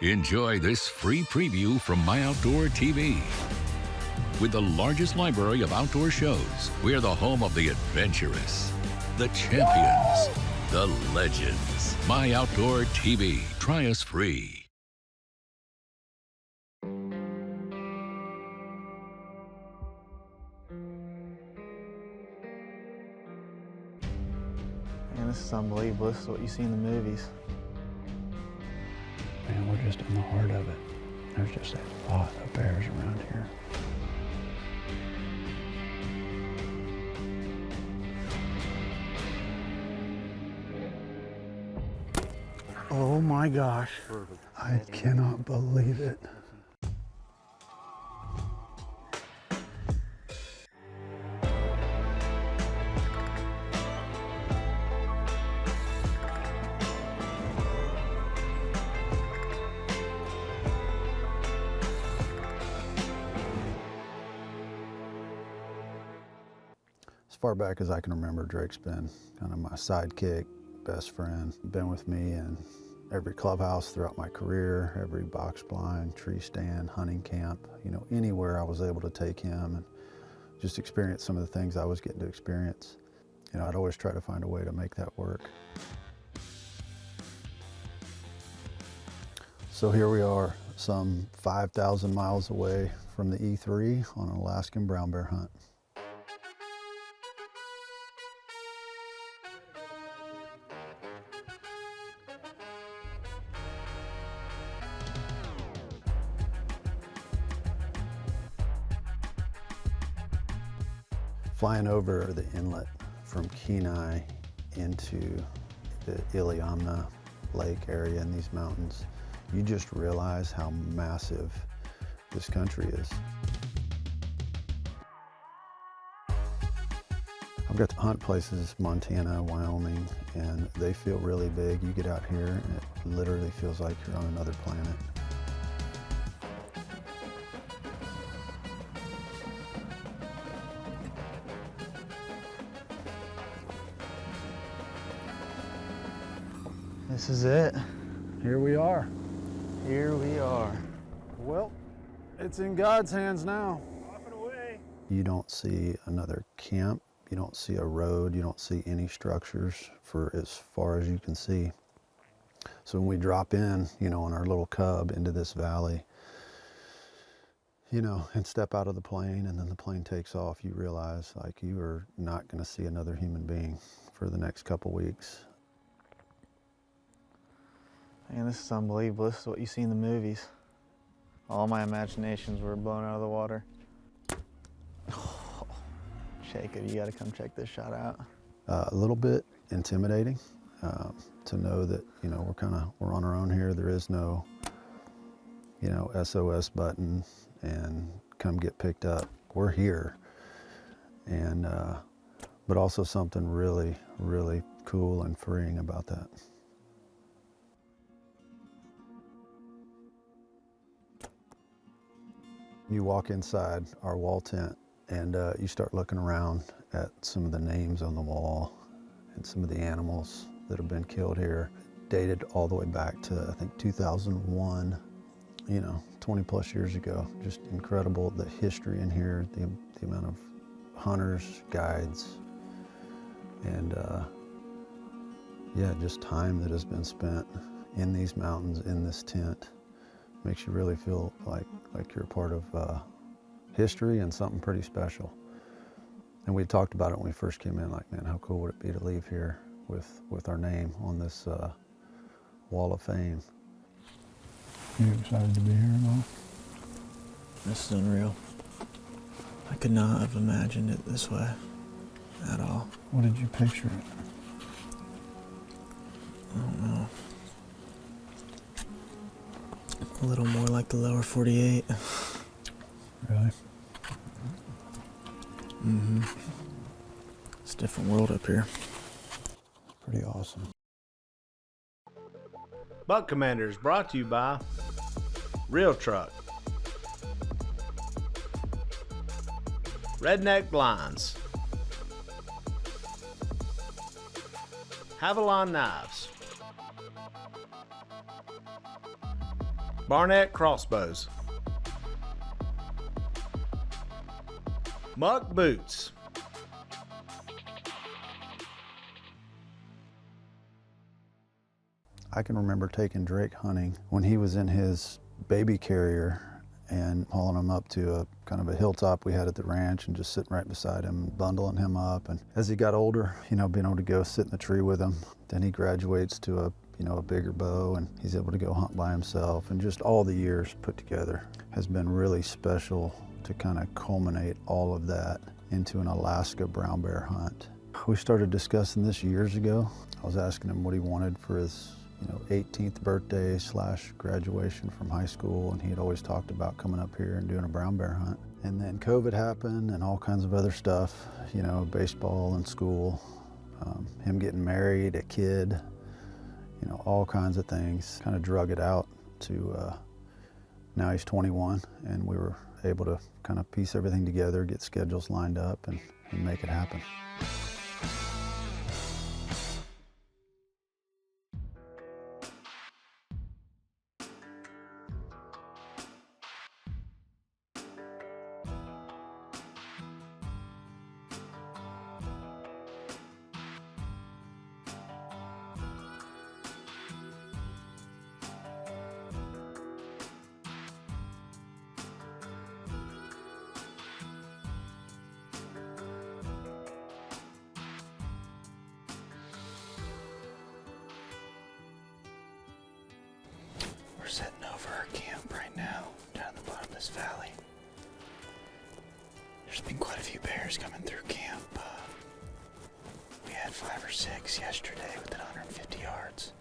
Enjoy this free preview from My Outdoor TV. With the largest library of outdoor shows, we're the home of the adventurous, the champions, the legends. My Outdoor TV. Try us free. Man, this is unbelievable. This is what you see in the movies. Man, we're just in the heart of it. There's just a lot of bears around here. Oh my gosh. I cannot believe it. As far back as I can remember, Drake's been kind of my sidekick, best friend. Been with me in every clubhouse throughout my career, every box blind, tree stand, hunting camp, you know, anywhere I was able to take him and just experience some of the things I was getting to experience. You know, I'd always try to find a way to make that work. So here we are, some 5,000 miles away from the E3 on an Alaskan brown bear hunt. Flying over the inlet from Kenai into the Iliamna Lake area in these mountains, you just realize how massive this country is. I've got to hunt places, Montana, Wyoming, and they feel really big. You get out here and it literally feels like you're on another planet. This is it. Here we are. Here we are. Well, it's in God's hands now. Off and away. You don't see another camp, you don't see a road, you don't see any structures for as far as you can see. So when we drop in, you know, on our little cub into this valley, you know, and step out of the plane and then the plane takes off, you realize like you are not going to see another human being for the next couple weeks. Man, this is unbelievable. This is what you see in the movies. All my imaginations were blown out of the water. Oh, Jacob, you gotta come check this shot out. A little bit intimidating to know that, you know, we're on our own here. There is no, you know, SOS button and come get picked up. We're here. And, but also something really, really cool and freeing about that. You walk inside our wall tent and you start looking around at some of the names on the wall and some of the animals that have been killed here, dated all the way back to, I think, 2001, you know, 20 plus years ago. Just incredible, the history in here, the amount of hunters, guides, and yeah, just time that has been spent in these mountains, in this tent. Makes you really feel like you're a part of history and something pretty special. And we talked about it when we first came in, like, man, how cool would it be to leave here with our name on this wall of fame. You excited to be here at all? This is unreal. I could not have imagined it this way at all. What did you picture it? I don't know. A little more like the lower 48. Really? Mm-hmm. It's a different world up here. Pretty awesome. Buck Commanders brought to you by Real Truck, Redneck Blinds, Havalon Knives, Barnett crossbows, muck boots, I can remember taking Drake hunting when he was in his baby carrier and hauling him up to a kind of a hilltop we had at the ranch and just sitting right beside him, bundling him up. And as he got older, you know, being able to go sit in the tree with him, then he graduates to a, you know, a bigger bow, and he's able to go hunt by himself. And just all the years put together has been really special to kind of culminate all of that into an Alaska brown bear hunt. We started discussing this years ago. I was asking him what he wanted for his 18th birthday / graduation from high school, and he had always talked about coming up here and doing a brown bear hunt. And then COVID happened and all kinds of other stuff, you know, baseball and school, him getting married, a kid, you know, all kinds of things kind of drug it out to now he's 21, and we were able to kind of piece everything together, get schedules lined up, and make it happen. We're setting over our camp right now, down the bottom of this valley. There's been quite a few bears coming through camp. We had 5 or 6 yesterday within 150 yards.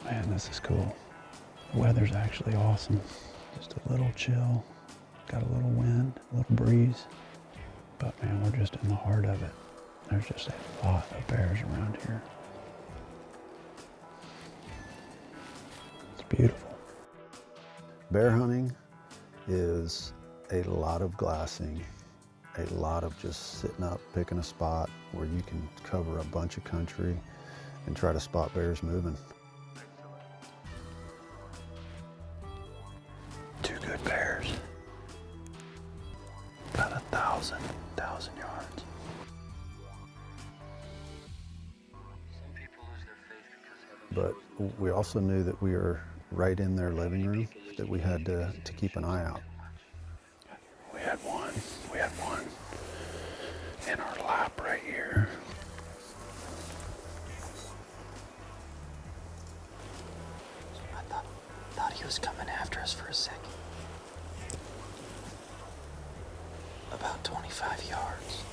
Man, this is cool. The weather's actually awesome. Just a little chill, got a little wind, a little breeze. But man, we're just in the heart of it. There's just a lot of bears around here. It's beautiful. Bear hunting is a lot of glassing, a lot of just sitting up, picking a spot where you can cover a bunch of country and try to spot bears moving. 2 good bears. About 1,000 yards. But we also knew that we were right in their living room, that we had to keep an eye out. We had one in our lap right here. I thought he was coming after us for a second. About 25 yards.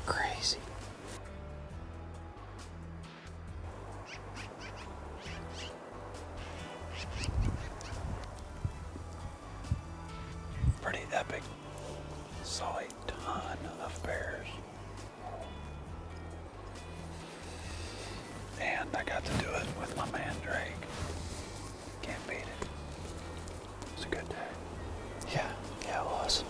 Crazy. Pretty epic. Saw a ton of bears. And I got to do it with my man Drake. Can't beat it. It was a good day. Yeah, it was.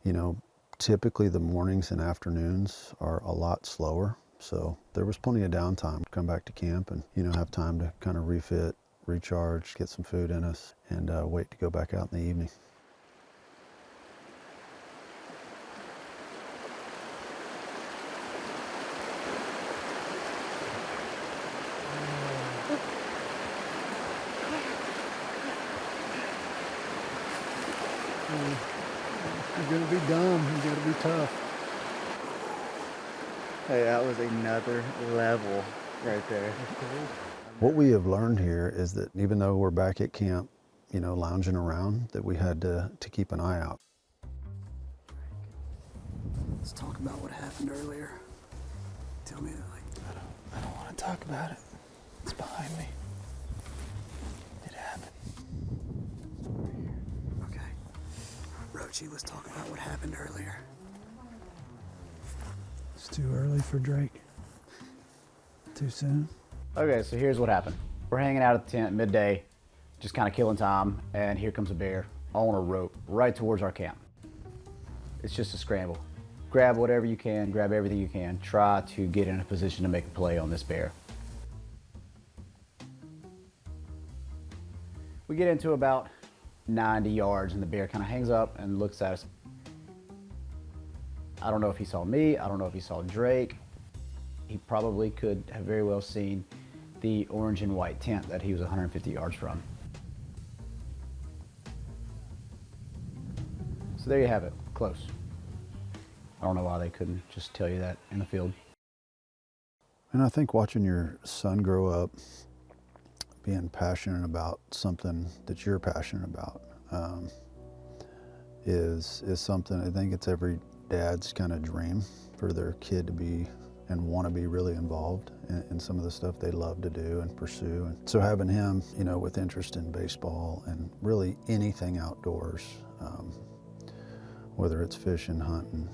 You know, typically the mornings and afternoons are a lot slower, so there was plenty of downtime to come back to camp and, you know, have time to kind of refit, recharge, get some food in us, and wait to go back out in the evening. You're gonna be dumb, you gotta be tough. Hey, that was another level right there. What we have learned here is that even though we're back at camp, you know, lounging around, that we had to keep an eye out. Let's talk about what happened earlier. Tell me, I don't want to talk about it. It's behind me. It happened. okay. Roche, let's talk about what happened earlier. It's too early for Drake. Too soon. Okay, so here's what happened. We're hanging out at the tent midday, just kind of killing time, and here comes a bear, all on a rope, right towards our camp. It's just a scramble. grab whatever you can, grab everything you can, try to get in a position to make a play on this bear. We get into about 90 yards and the bear kind of hangs up and looks at us. I don't know if he saw me, I don't know if he saw Drake. He probably could have very well seen the orange and white tent that he was 150 yards from. So there you have it, close. I don't know why they couldn't just tell you that in the field. And I think watching your son grow up, being passionate about something that you're passionate about, is something, I think it's every dad's kind of dream for their kid to be and want to be really involved in some of the stuff they love to do and pursue. And so having him, you know, with interest in baseball and really anything outdoors, whether it's fishing, hunting,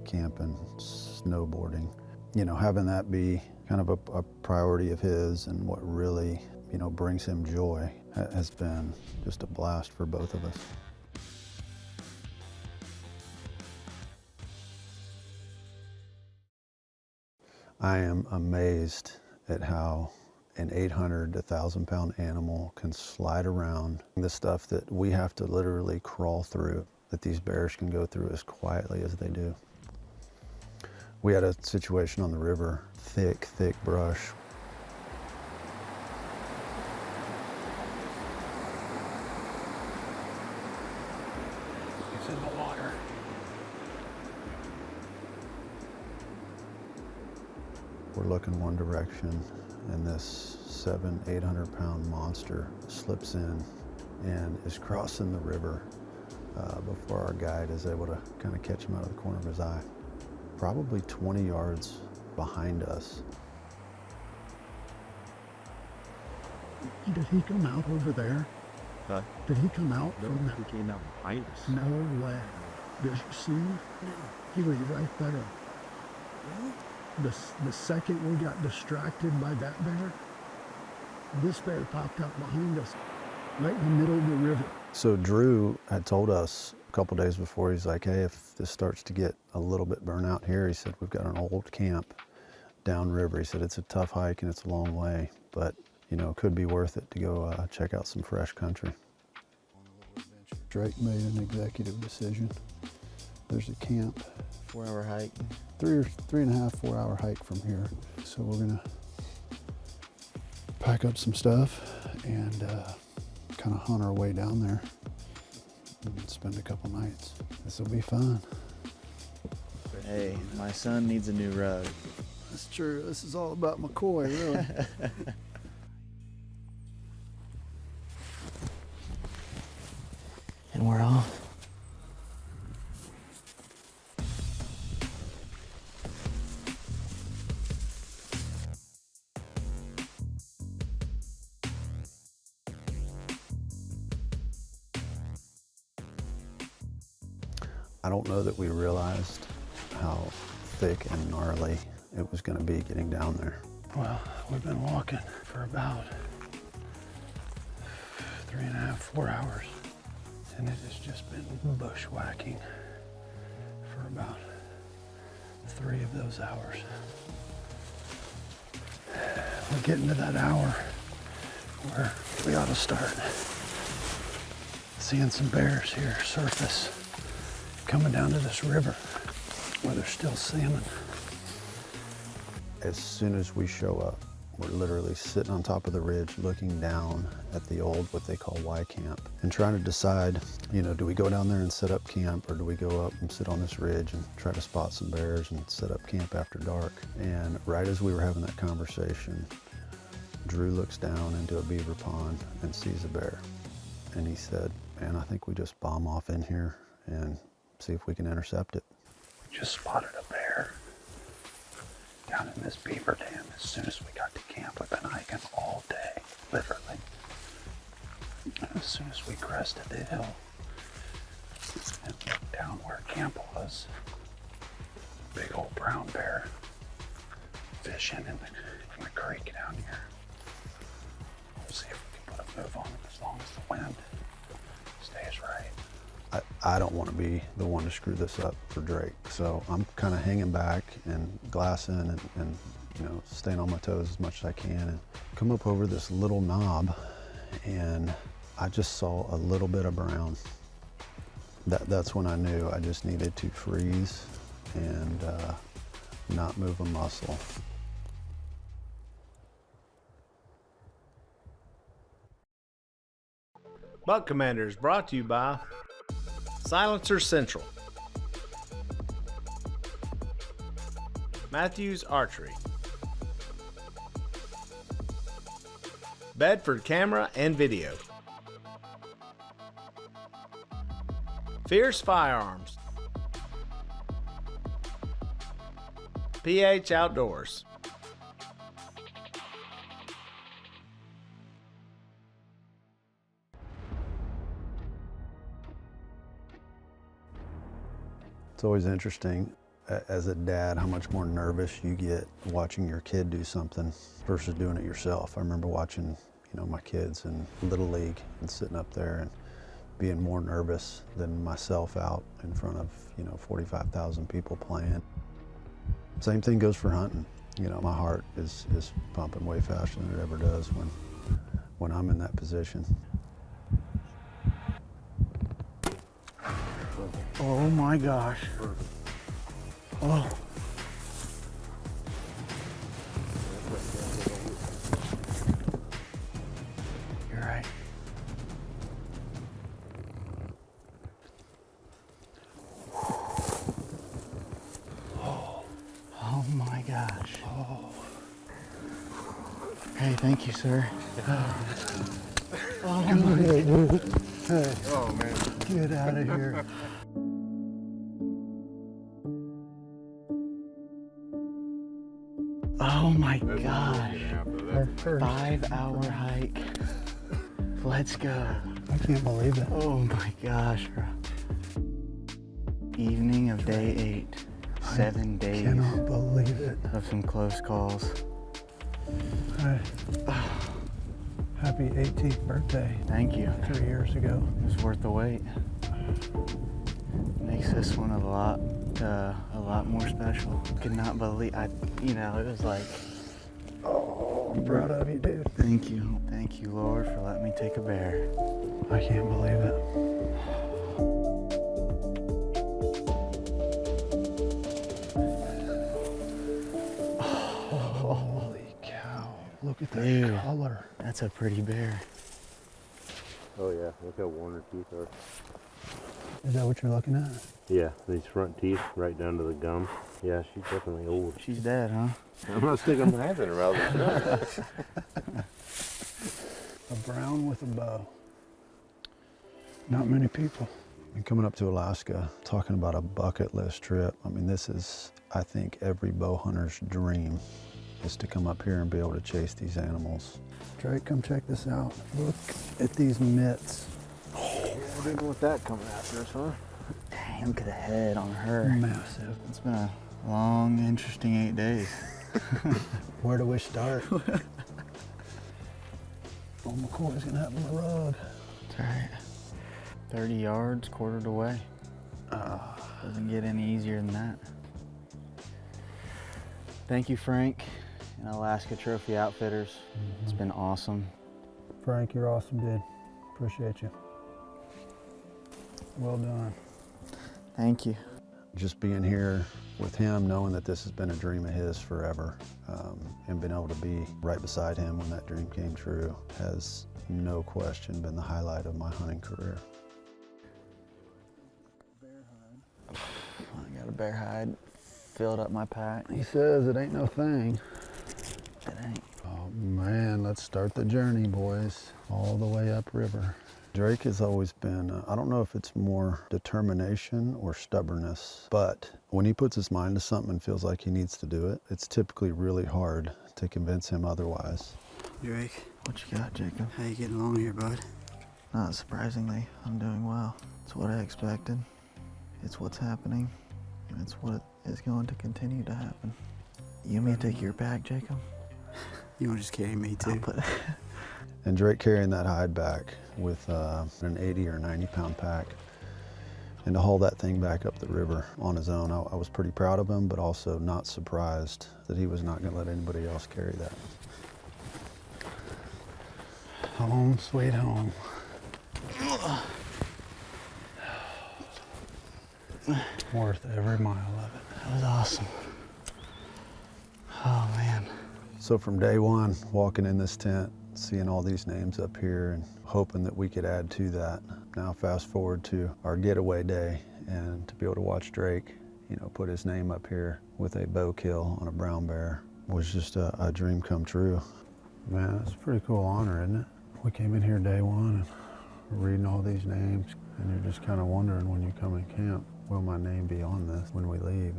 camping, snowboarding, you know, having that be kind of a priority of his and what really, you know, brings him joy has been just a blast for both of us. I am amazed at how an 800 to 1,000 pound animal can slide around the stuff that we have to literally crawl through, that these bears can go through as quietly as they do. We had a situation on the river, thick brush. It's in the water. We're looking one direction and this 700-800 pound monster slips in and is crossing the river before our guide is able to kind of catch him out of the corner of his eye. Probably 20 yards behind us. Did he come out over there? Huh? Did he come out No, from he came out behind us. No way. Did you see him? No. He was right there. Really? The second we got distracted by that bear, this bear popped up behind us, right in the middle of the river. So Drew had told us a couple days before, he's like, hey, if this starts to get a little bit burnt out here, he said, we've got an old camp downriver. He said, it's a tough hike and it's a long way, but you know, it could be worth it to go check out some fresh country. Drake made an executive decision. There's a camp. 4-hour hike. 3.5, 4 hour hike from here. So we're gonna pack up some stuff and kind of hunt our way down there and spend a couple nights. This will be fun. Hey, my son needs a new rug. That's true. This is all about McCoy, really. And we're off. I don't know that we realized how thick and gnarly it was going to be getting down there. Well, we've been walking for about 3.5, 4 hours, and it has just been bushwhacking for about 3 of those hours. We're getting to that hour where we ought to start seeing some bears here surface, coming down to this river where there's still salmon. As soon as we show up, we're literally sitting on top of the ridge looking down at the old, what they call Y camp, and trying to decide, you know, do we go down there and set up camp, or do we go up and sit on this ridge and try to spot some bears and set up camp after dark? And right as we were having that conversation, Drew looks down into a beaver pond and sees a bear. And he said, man, I think we just bomb off in here and see if we can intercept it. We just spotted a bear down in this beaver dam. As soon as we got to camp, we've been hiking all day, literally. As soon as we crested the hill and looked down where camp was, big old brown bear fishing in the creek down here. We'll see if we can put a move on him as long as the wind stays right. I don't want to be the one to screw this up for Drake. So I'm kind of hanging back and glassing and you know, staying on my toes as much as I can, and come up over this little knob, and I just saw a little bit of brown. That's when I knew I just needed to freeze and not move a muscle. Buck Commander is brought to you by Silencer Central, Matthews Archery, Bedford Camera and Video, Fierce Firearms, PH Outdoors. It's always interesting as a dad how much more nervous you get watching your kid do something versus doing it yourself. I remember watching, you know, my kids in Little League and sitting up there and being more nervous than myself out in front of, you know, 45,000 people playing. Same thing goes for hunting. You know, my heart is pumping way faster than it ever does when I'm in that position. Oh my gosh. Oh. You're right. Oh my gosh. Oh. Hey, thank you, sir. Oh my God. Hey. Oh man. Get out of here. Oh my gosh. Our first. 5-hour hike. Let's go. I can't believe it. Oh my gosh, bro. Evening of day 8. 7 days Cannot believe it. of some close calls. Hey. Happy 18th birthday. Thank you. 3 years ago. It was worth the wait. Makes this one a lot more special. Could not believe, you know, it was like, I'm proud of you, dude. thank you, Lord, for letting me take a bear. I can't believe it. Holy cow. Look at that Dude. color. That's a pretty bear. Oh yeah, look how worn her teeth are. Is that what you're looking at? Yeah, these front teeth right down to the gum. Yeah, she's definitely old. She's dead, huh? I'm not sticking my hands in her mouth. A brown with a bow. Not many people. And coming up to Alaska, talking about a bucket list trip, I mean, this is, I think, every bow hunter's dream, is to come up here and be able to chase these animals. Drake, come check this out. Look at these mitts. We didn't want that coming after us, huh? Dang, look at the head on her. Massive. It's been a long, interesting 8 days. Where do we start? Oh, McCoy's gonna have him a rug. That's right. 30 yards, quartered away. Doesn't get any easier than that. Thank you, Frank and Alaska Trophy Outfitters. It's been awesome. Frank, you're awesome, dude. Appreciate you. Well done. Thank you. Just being here with him, knowing that this has been a dream of his forever, and being able to be right beside him when that dream came true has no question been the highlight of my hunting career. I got a bear hide filled up my pack. He says it ain't no thing. It ain't. Oh man, let's start the journey, boys. All the way upriver. Drake has always been, I don't know if it's more determination or stubbornness, but when he puts his mind to something and feels like he needs to do it, it's typically really hard to convince him otherwise. Drake, what you got, Jacob? How you getting along here, bud? Not surprisingly, I'm doing well. It's what I expected. It's what's happening, and it's what is going to continue to happen. You may take your back, Jacob. You want to just carry me too? And Drake carrying that hide back with an 80 or 90 pound pack And to haul that thing back up the river on his own, I was pretty proud of him, but also not surprised that he was not going to let anybody else carry that. Home, sweet home. Worth every mile of it. That was awesome. Oh man. So from day one, walking in this tent, seeing all these names up here and hoping that we could add to that. Now fast forward to our getaway day and to be able to watch Drake, you know, put his name up here with a bow kill on a brown bear was just a dream come true. Man, it's a pretty cool honor, isn't it? We came in here day one and we're reading all these names, and you're just kind of wondering when you come in camp, will my name be on this when we leave?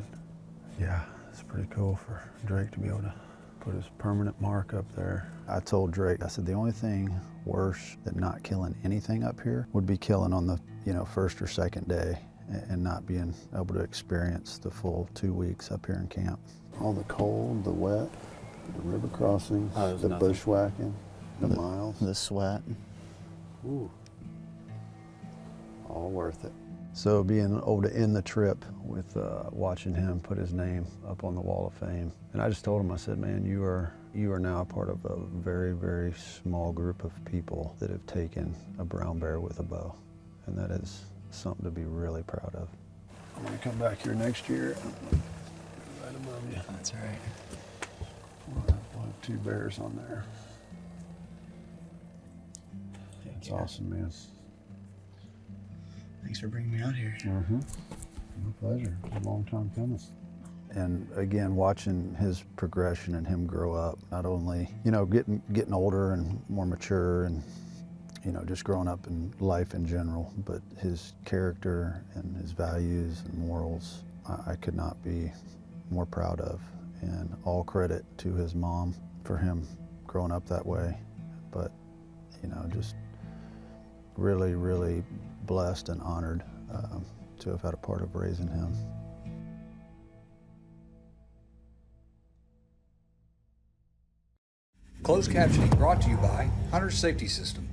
Yeah, it's pretty cool for Drake to be able to put his permanent mark up there. I told Drake, I said, the only thing worse than not killing anything up here would be killing on the, you know, first or second day and not being able to experience the full 2 weeks up here in camp. All the cold, the wet, the river crossing, the bushwhacking, the miles. The sweat. Ooh. All worth it. So being able to end the trip with watching him put his name up on the Wall of Fame. And I just told him, I said, man, you are now a part of a very, very small group of people that have taken a brown bear with a bow. And that is something to be really proud of. I'm gonna come back here next year. Right above you. That's all right. We'll have 2 bears on there. That's awesome, man. Thanks for bringing me out here. Mm-hmm. My pleasure. It's a long time coming. And again, watching his progression and him grow up, not only, you know, getting older and more mature and, you know, just growing up in life in general, but his character and his values and morals, I could not be more proud of. And all credit to his mom for him growing up that way. But, you know, just really, really blessed and honored to have had a part of raising him. Closed captioning brought to you by Hunter Safety System.